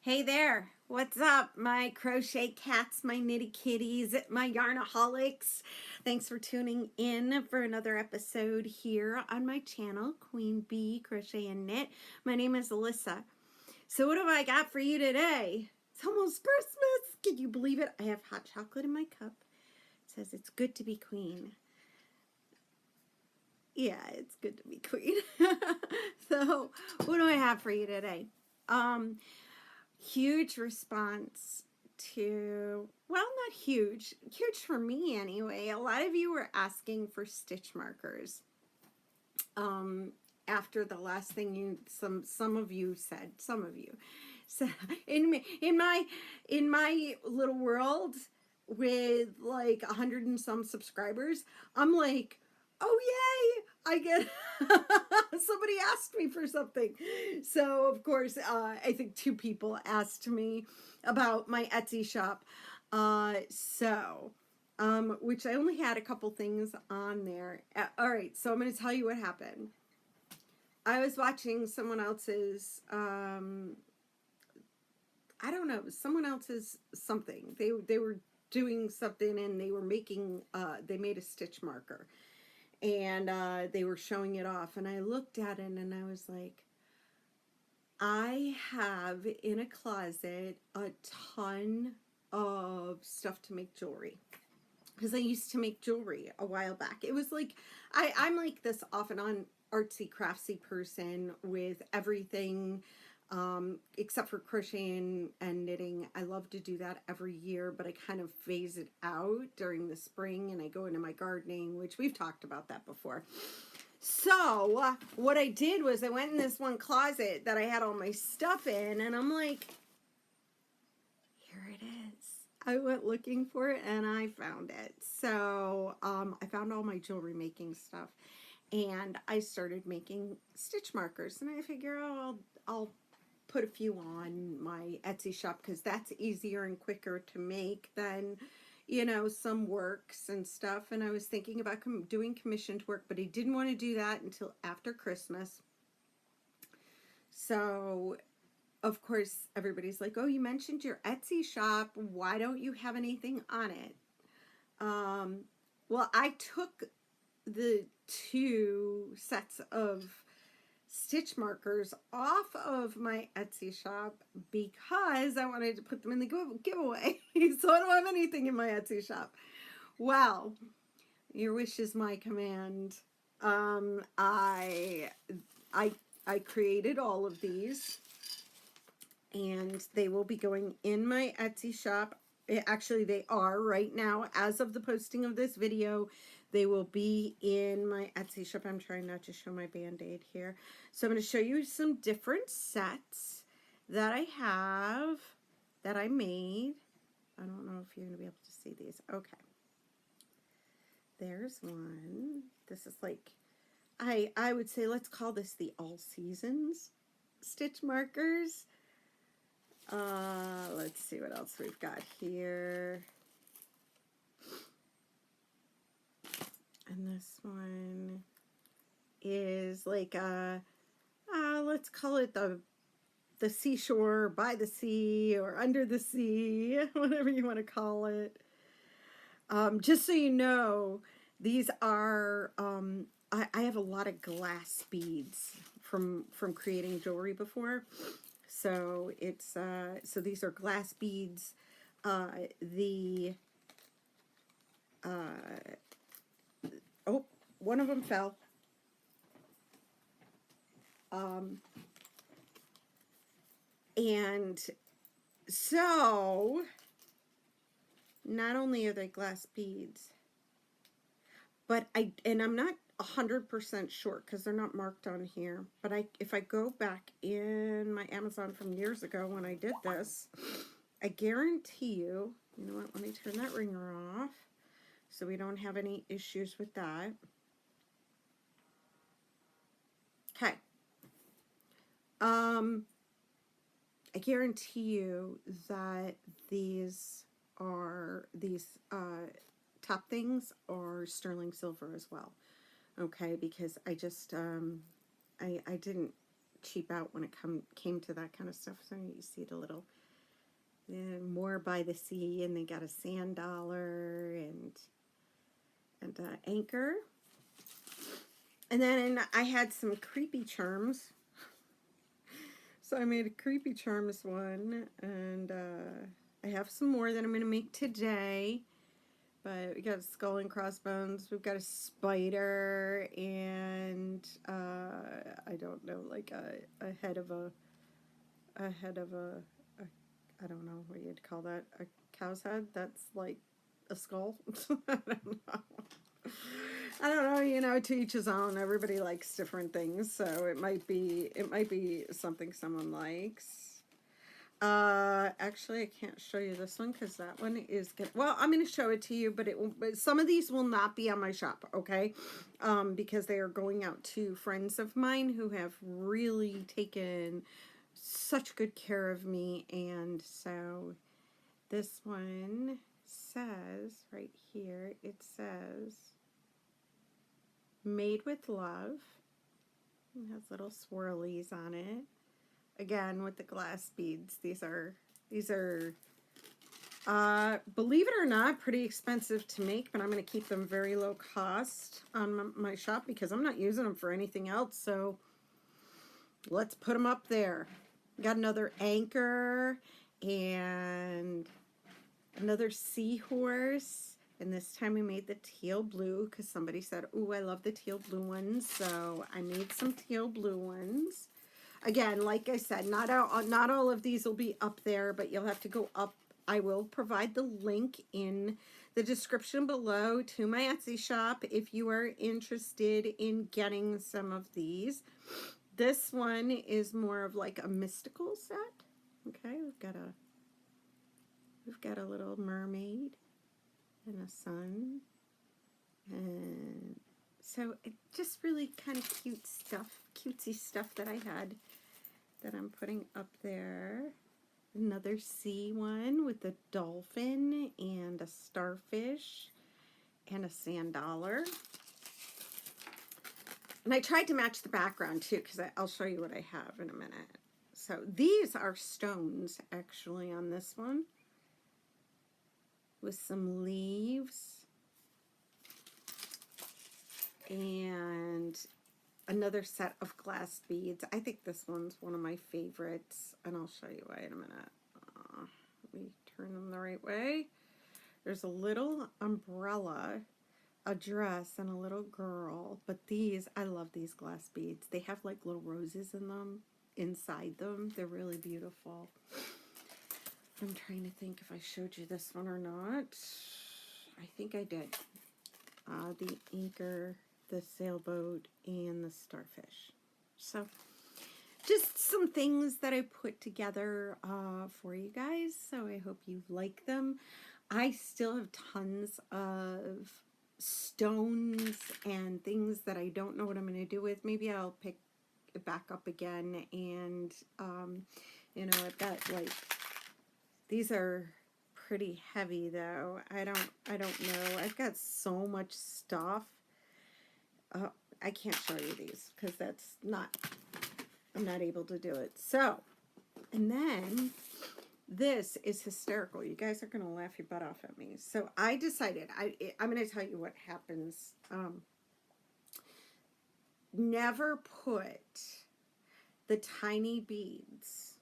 Hey there, what's up, my crochet cats, my nitty kitties, my yarnaholics? Thanks for tuning in for another episode here on my channel, Queen Bee Crochet and Knit. My name is Alyssa. So what have I got for you today? It's almost Christmas. Can you believe it? I have hot chocolate in my cup. It says it's good to be queen. Yeah, it's good to be queen. So what do I have for you today? Huge response to, well, not huge for me anyway. A lot of you were asking for stitch markers after the last thing you some of you said. So in my little world with like 100 and some subscribers, I'm like, oh yay, I get somebody asked me for something. So of course I think 2 people asked me about my Etsy shop, which I only had a couple things on there. All right, so I'm going to tell you what happened. I was watching someone else's I don't know, someone else's something. They were doing something and they were making they made a stitch marker. And they were showing it off, and I looked at it and I was like, I have in a closet a ton of stuff to make jewelry, because I used to make jewelry a while back. It was like I'm like this off and on artsy craftsy person with everything except for crocheting and knitting. I love to do that every year, but I kind of phase it out during the spring and I go into my gardening, which we've talked about that before. So what I did was I went in this one closet that I had all my stuff in, and I'm like, here it is. I went looking for it and I found it. So I found all my jewelry making stuff, and I started making stitch markers, and I figure, oh, I'll put a few on my Etsy shop because that's easier and quicker to make than, you know, some works and stuff. And I was thinking about doing commissioned work, but I didn't want to do that until after Christmas. So of course everybody's like, oh, you mentioned your Etsy shop, why don't you have anything on it? Well, I took the 2 sets of stitch markers off of my Etsy shop because I wanted to put them in the giveaway. So I don't have anything in my Etsy shop. Well, your wish is my command. I created all of these, and they will be going in my Etsy shop. Actually, they are right now. As of the posting of this video, they will be in my Etsy shop. I'm trying not to show my Band-Aid here. So I'm going to show you some different sets that I have, that I made. I don't know if you're going to be able to see these. Okay. There's one. This is like, I would say, let's call this the all seasons stitch markers. Let's see what else we've got here. And this one is like let's call it the seashore, by the sea, or under the sea, whatever you want to call it. Just so you know, these are I have a lot of glass beads from creating jewelry before. So it's so these are glass beads. Oh, one of them fell. And so not only are they glass beads, but I'm not 100% sure because they're not marked on here, but if I go back in my Amazon from years ago when I did this, I guarantee you, you know what, let me turn that ringer off so we don't have any issues with that. Okay. I guarantee you that these top things are sterling silver as well. Okay, because I just I didn't cheap out when it came to that kind of stuff. So you see the little more by the sea, and they got a sand dollar and anchor. And then I had some creepy charms. So I made a creepy charms one, and I have some more that I'm going to make today. But we got a skull and crossbones, we've got a spider, and I don't know, like a head of a I don't know what you'd call that, a cow's head that's like a skull. I don't know, you know, to each his own. Everybody likes different things, so it might be something someone likes. Actually, I can't show you this one because that one is good. Well, I'm going to show it to you, but some of these will not be on my shop, okay? Because they are going out to friends of mine who have really taken such good care of me. And so this one says right here, it says made with love. It has little swirlies on it. Again, with the glass beads. These are believe it or not, pretty expensive to make, but I'm going to keep them very low cost on my shop because I'm not using them for anything else. So let's put them up there. Got another anchor and another seahorse. And this time we made the teal blue because somebody said, "Ooh, I love the teal blue ones." So I made some teal blue ones. Again, like I said, not all of these will be up there, but you'll have to go up. I will provide the link in the description below to my Etsy shop if you are interested in getting some of these. This one is more of like a mystical set. Okay, we've got a little mermaid and a sun, and so it just really kind of cutesy stuff that I had that I'm putting up there. Another sea one with a dolphin and a starfish and a sand dollar. And I tried to match the background too, because I'll show you what I have in a minute. So these are stones actually on this one, with some leaves and another set of glass beads. I think this one's one of my favorites, and I'll show you why in a minute. Let me turn them the right way. There's a little umbrella, a dress, and a little girl. But these, I love these glass beads. They have like little roses in them, inside them. They're really beautiful. I'm trying to think if I showed you this one or not. I think I did. The anchor, the sailboat, and the starfish. So just some things that I put together for you guys. So I hope you like them. I still have tons of stones and things that I don't know what I'm going to do with. Maybe I'll pick it back up again. And, you know, I've got like, these are pretty heavy though. I don't know. I've got so much stuff. I can't show you these because I'm not able to do it. So, and then this is hysterical. You guys are going to laugh your butt off at me. So I decided, I'm going to tell you what happens. Never put the tiny beads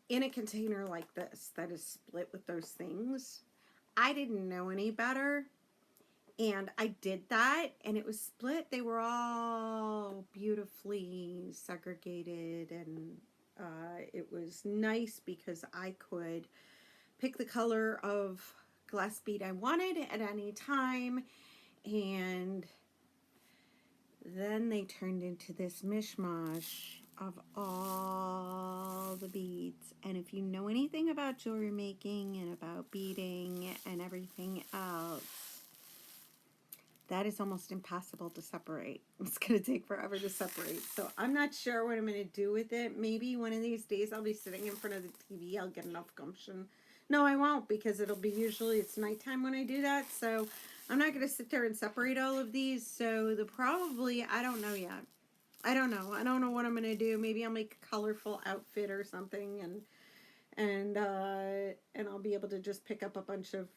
in a container like this that is split with those things. I didn't know any better. And I did that, and it was split. They were all beautifully segregated, and it was nice because I could pick the color of glass bead I wanted at any time. And then they turned into this mishmash of all the beads. And if you know anything about jewelry making and about beading and everything else, that is almost impossible to separate. It's going to take forever to separate. So I'm not sure what I'm going to do with it. Maybe one of these days I'll be sitting in front of the TV. I'll get enough gumption. No, I won't, because it'll be usually it's nighttime when I do that. So I'm not going to sit there and separate all of these. So I don't know yet. I don't know. I don't know what I'm gonna do. Maybe I'll make a colorful outfit or something, and I'll be able to just pick up a bunch of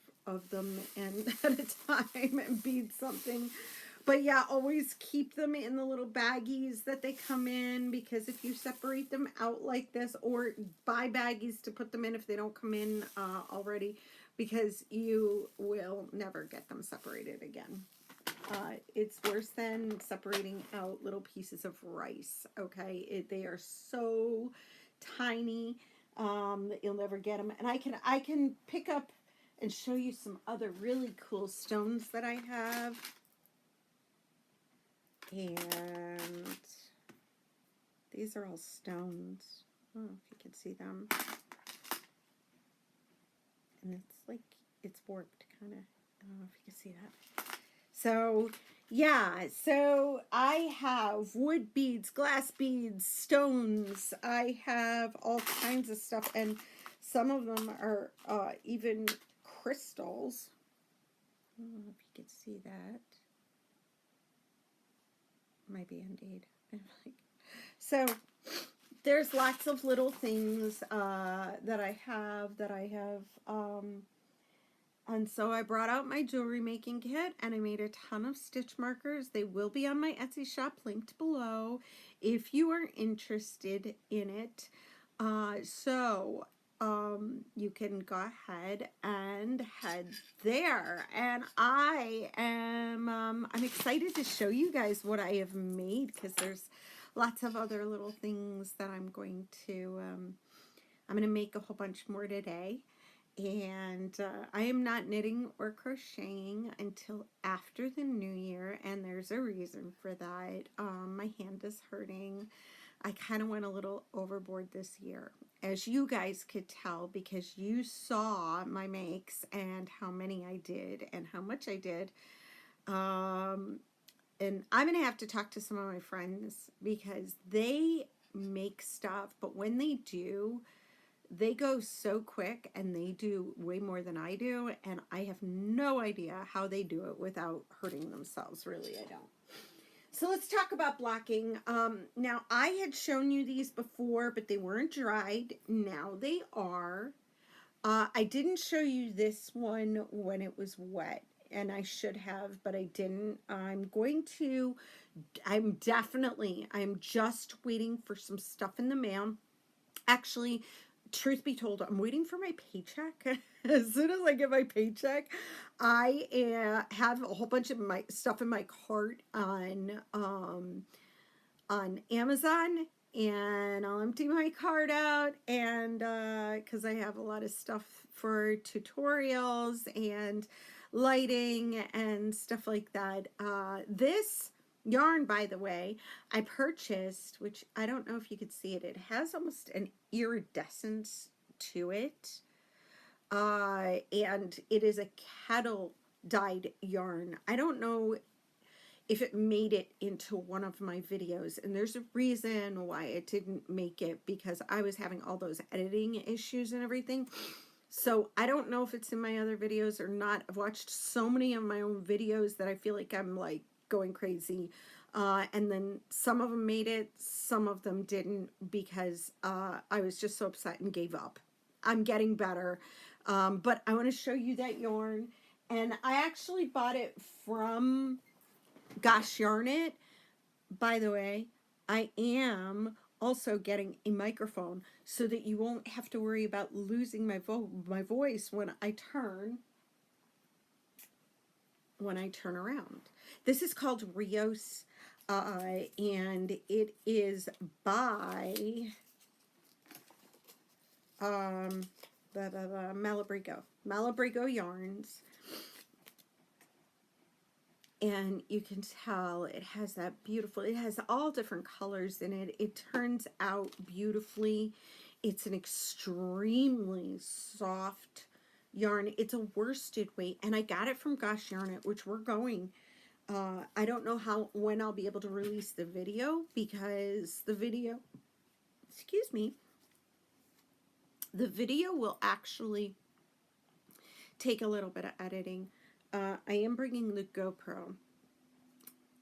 them and at a time and bead something. But yeah, always keep them in the little baggies that they come in, because if you separate them out like this, or buy baggies to put them in if they don't come in already, because you will never get them separated again. It's worse than separating out little pieces of rice, okay? They are so tiny that you'll never get them. And I can pick up and show you some other really cool stones that I have. And these are all stones. I don't know if you can see them. And it's like, it's warped kind of. I don't know if you can see that. So, yeah. So I have wood beads, glass beads, stones. I have all kinds of stuff. And some of them are even crystals. I don't know if you can see that. Might be indeed. So there's lots of little things that I have and so I brought out my jewelry making kit, and I made a ton of stitch markers. They will be on my Etsy shop linked below if you are interested in it. You can go ahead and head there. And I'm excited to show you guys what I have made, because there's lots of other little things that I'm going to make a whole bunch more today. And I am not knitting or crocheting until after the new year, and there's a reason for that. My hand is hurting. I kind of went a little overboard this year, as you guys could tell, because you saw my makes and how many I did and how much I did. And I'm going to have to talk to some of my friends, because they make stuff, but when they do, they go so quick and they do way more than I do, and I have no idea how they do it without hurting themselves. Really, I don't. So let's talk about blocking. Now, I had shown you these before, but they weren't dried. Now they are. I didn't show you this one when it was wet, and I should have, but I didn't. I'm just waiting for some stuff in the mail. Actually, truth be told, I'm waiting for my paycheck. As soon as I get my paycheck, I have a whole bunch of my stuff in my cart on Amazon, and I'll empty my cart out, and because I have a lot of stuff for tutorials and lighting and stuff like that. This yarn, by the way, I purchased, which I don't know if you could see it. It has almost an iridescence to it. And it is a kettle dyed yarn. I don't know if it made it into one of my videos, and there's a reason why it didn't make it, because I was having all those editing issues and everything. So I don't know if it's in my other videos or not. I've watched so many of my own videos that I feel like I'm like going crazy. And then some of them made it, some of them didn't, because I was just so upset and gave up. I'm getting better. But I want to show you that yarn. And I actually bought it from Gosh Yarn It. By the way, I am also getting a microphone so that you won't have to worry about losing my voice when I turn around. This is called Rios, and it is by Malabrigo Yarns. And you can tell it has that beautiful, it has all different colors in it. It turns out beautifully. It's an extremely soft yarn. It's a worsted weight, and I got it from Gosh Yarn It, which we're going. I don't know when I'll be able to release the video, because the video, excuse me, the video will actually take a little bit of editing. I am bringing the GoPro.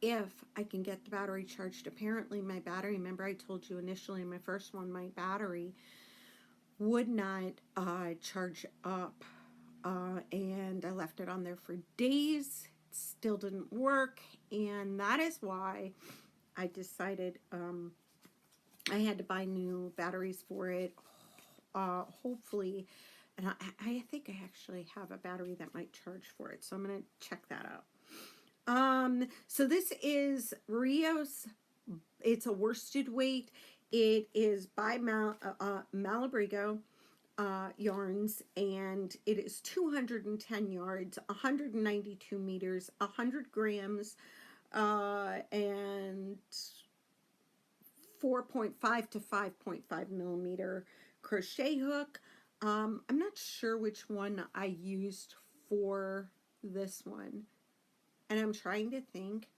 if I can get the battery charged. Apparently my battery, remember I told you initially in my first one, my battery would not charge up, and I left it on there for days. It still didn't work, and that is why I decided I had to buy new batteries for it. Hopefully, and I think I actually have a battery that might charge for it, so I'm going to check that out. So this is Rios. It's a worsted weight. It is by Malabrigo yarns, and it is 210 yards, 192 meters, 100 grams, and 4.5 to 5.5 millimeter crochet hook. I'm not sure which one I used for this one, and I'm trying to think,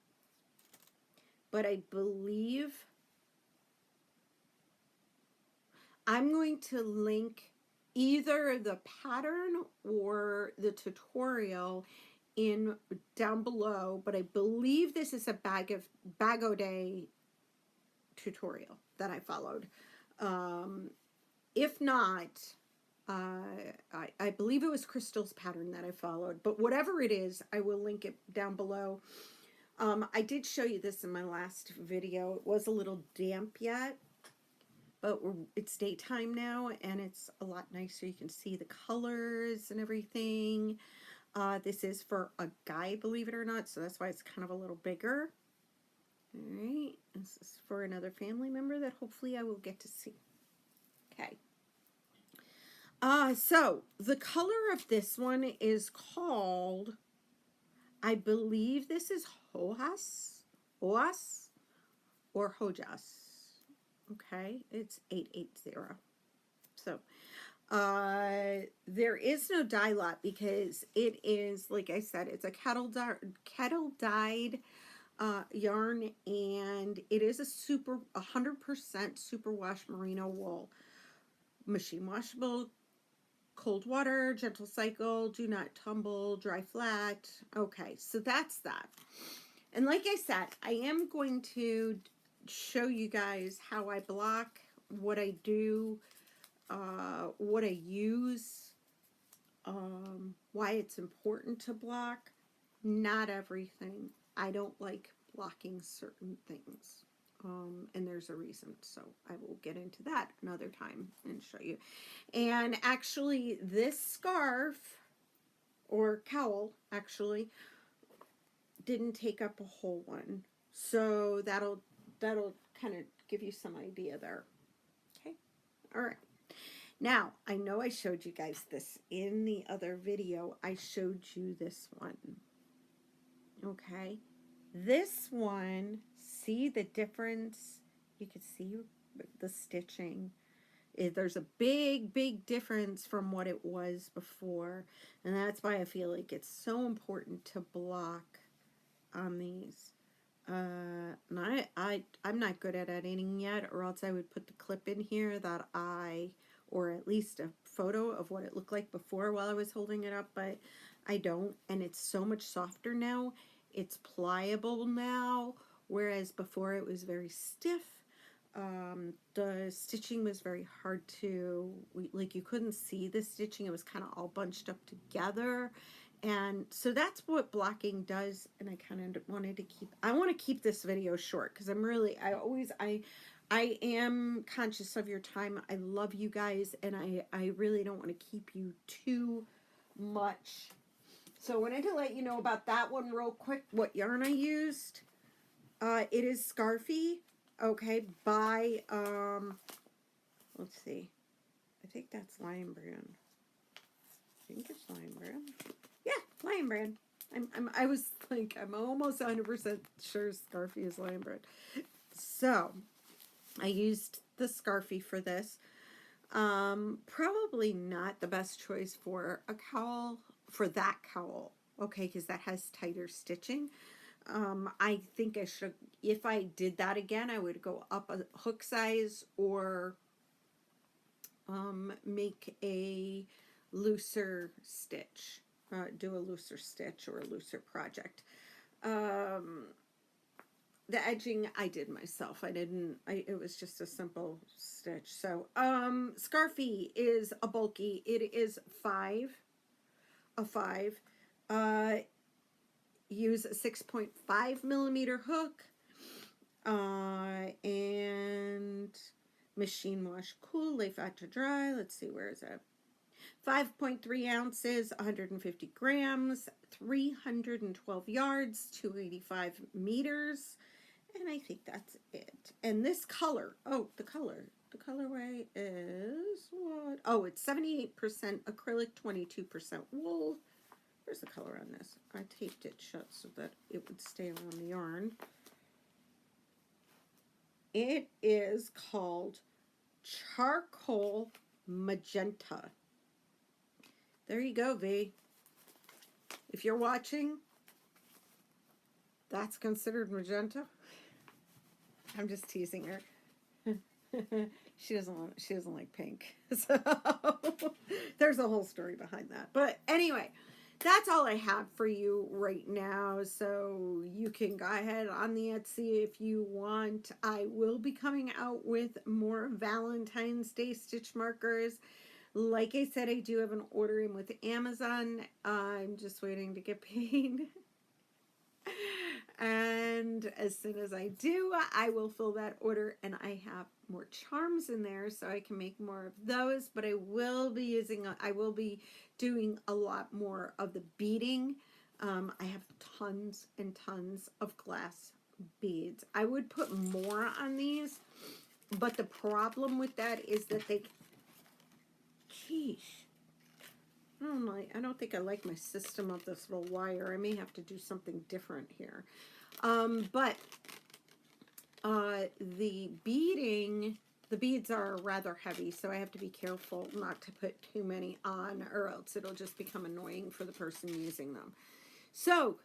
but I believe I'm going to link either the pattern or the tutorial in down below, but I believe this is a bag-o-day tutorial that I followed. If not, I believe it was Crystal's pattern that I followed, but whatever it is, I will link it down below. I did show you this in my last video. It was a little damp yet, but it's daytime now, and it's a lot nicer. You can see the colors and everything. This is for a guy, believe it or not, so that's why it's kind of a little bigger. All right, this is for another family member that hopefully I will get to see. Okay. So the color of this one is called, I believe this is Hojas, or Hojas. Okay, it's 880. So there is no dye lot because it is, like I said, it's a kettle dyed yarn, and it is a 100% superwash merino wool, machine washable, cold water, gentle cycle, do not tumble, dry flat. Okay, so that's that. And like I said, I am going to show you guys how I block, what I do, what I use, why it's important to block. Not everything. I don't like blocking certain things, and there's a reason, so I will get into that another time and show you. And actually this scarf, or cowl, actually didn't take up a whole one, so that'll kind of give you some idea there. Okay, all right. Now, I know I showed you guys this in the other video. I showed you this one. Okay, this one, see the difference? You can see the stitching. There's a big difference from what it was before, and that's why I feel like it's so important to block on these. And I'm not good at editing yet, or else I would put the clip in here that or at least a photo of what it looked like before while I was holding it up, but I don't, and it's so much softer now. It's pliable now, whereas before it was very stiff. The stitching was very hard to, like, you couldn't see the stitching. It was kind of all bunched up together. And so that's what blocking does. And I kind of wanted to I want to keep this video short because I am conscious of your time. I love you guys, and I really don't want to keep you too much. So I wanted to let you know about that one real quick, what yarn I used. It is Scarfy, okay, by, let's see, I think that's Lion Brand. I think it's Lion Brand. Yeah, Lion Brand. I was like, I'm almost 100% sure Scarfy is Lion Brand. So, I used the Scarfy for this. Probably not the best choice for a cowl, for that cowl, okay, because that has tighter stitching. I think I should, if I did that again, I would go up a hook size or make a looser stitch, do a looser stitch or a looser project. the edging I did myself. It was just a simple stitch. So, Scarfy is a bulky. It is a 5. Use a 6.5 millimeter hook. And machine wash cool, lay flat to dry. Let's see, where is it? 5.3 ounces, 150 grams, 312 yards, 285 meters. And I think that's it. And this color, the colorway is what? Oh, it's 78% acrylic, 22% wool. Where's the color on this? I taped it shut so that it would stay around the yarn. It is called Charcoal Magenta. There you go, V. If you're watching, that's considered magenta. I'm just teasing her. She doesn't like pink. So there's a whole story behind that. But anyway, that's all I have for you right now. So you can go ahead on the Etsy if you want. I will be coming out with more Valentine's Day stitch markers. Like I said, I do have an order in with Amazon. I'm just waiting to get paid. And as soon as I do, I will fill that order, and I have more charms in there so I can make more of those. But I will be doing a lot more of the beading. I have tons and tons of glass beads. I would put more on these, but the problem with that is that they, I don't think I like my system of this little wire. I may have to do something different here. But the beads are rather heavy, so I have to be careful not to put too many on, or else it'll just become annoying for the person using them. So,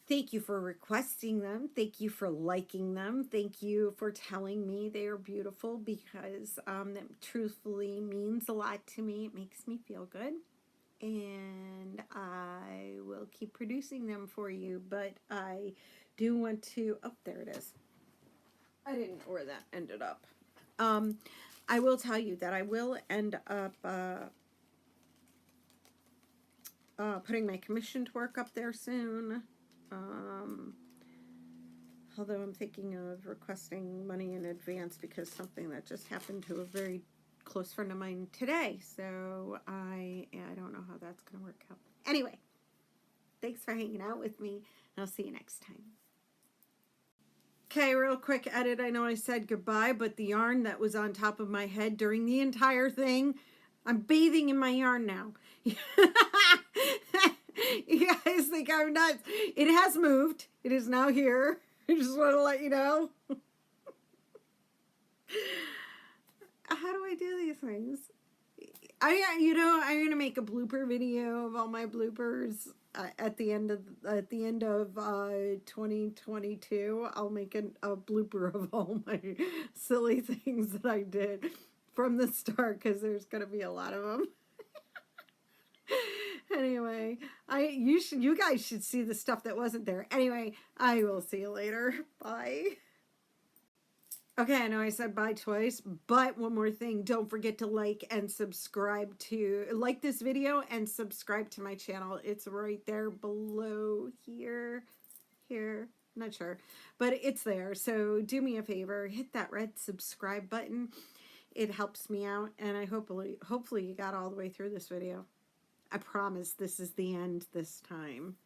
thank you for requesting them. Thank you for liking them. Thank you for telling me they are beautiful, because that truthfully means a lot to me. It makes me feel good. And I will keep producing them for you, but I do want to, oh, there it is. I didn't know where that ended up. I will tell you that I will end up putting my commissioned work up there soon. Although I'm thinking of requesting money in advance because something that just happened to a very close friend of mine today. So I don't know how that's going to work out. Anyway, thanks for hanging out with me, and I'll see you next time. Okay, real quick edit. I know I said goodbye, but the yarn that was on top of my head during the entire thing, I'm bathing in my yarn now. You guys think I'm nuts. It has moved. It is now here. I just want to let you know. How do I do these things? I'm going to make a blooper video of all my bloopers at the end of 2022. I'll make a blooper of all my silly things that I did from the start, because there's going to be a lot of them. Anyway, you guys should see the stuff that wasn't there. Anyway, I will see you later. Bye. Okay, I know I said bye twice, but one more thing. Don't forget to like this video and subscribe to my channel. It's right there below here, not sure, but it's there. So do me a favor, hit that red subscribe button. It helps me out, and I hopefully you got all the way through this video. I promise this is the end this time.